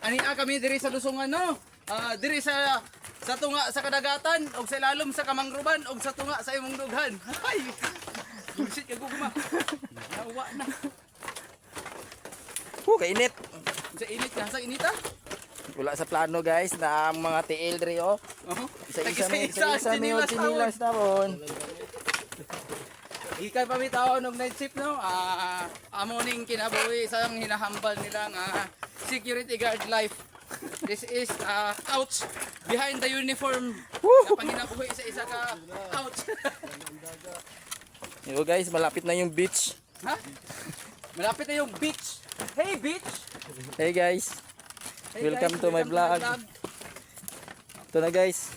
Ania kami diri sa Lusungan no. Diri sa tunga sa kadagatan og sa ilalom sa kamangruban og sa tunga sa imong dughan. Ay. Bullshit ka gugma. Nawa na. Kainit. Sa init ka, sa inita? Wala sa plano guys na ang mga tiil diri oh. Isa-isa chinilas na ron. Ikay pa bitaw og night shift no. Amo ning kinabuhi sa hinahambal nilang security guard life. This is ouch behind the uniform. Na panginabuhi sa isa ka ouch. Yo guys, malapit na yung beach. Ha? Malapit na yung beach. Hey beach. Hey guys. Hey, Welcome guys, to my vlog. Ito na guys.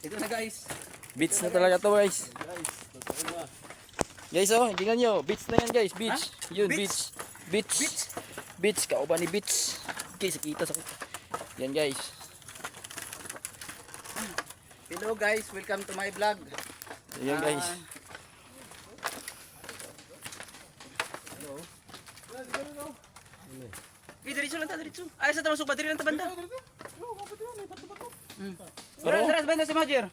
Ito na guys. Beach na talaga to guys. Guys oh, tingnan nyo. Beach na yan guys. Beach. Ha? Yun, Beach? beach. Beach. Beach. Kauban ni beach. Okay, kita sa yan guys. Hello guys, welcome to my vlog. Yan guys. Diretso lang ta, diretso. Ay, sa tamasok ba? Diri lang ta banda. Pero, Tara, banda si Majir.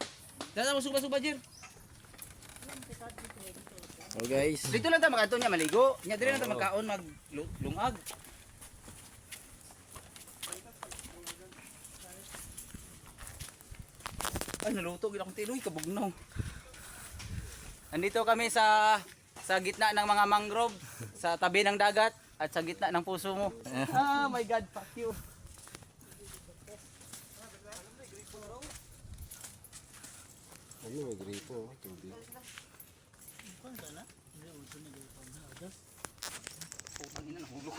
Tara, tamasok ba, Majir? oh guys. Dito lang ta makato niya maligo. Nya diri lang ta magkaon maglungag. Ay, naluto gid akong tiloy kabugnaw. Andito kami sa gitna ng mga mangrove, sa tabi ng dagat at sa gitna ng puso mo. Ah, my God, fuck you. Ano may gripo, tubig. Putang ina, nahulog.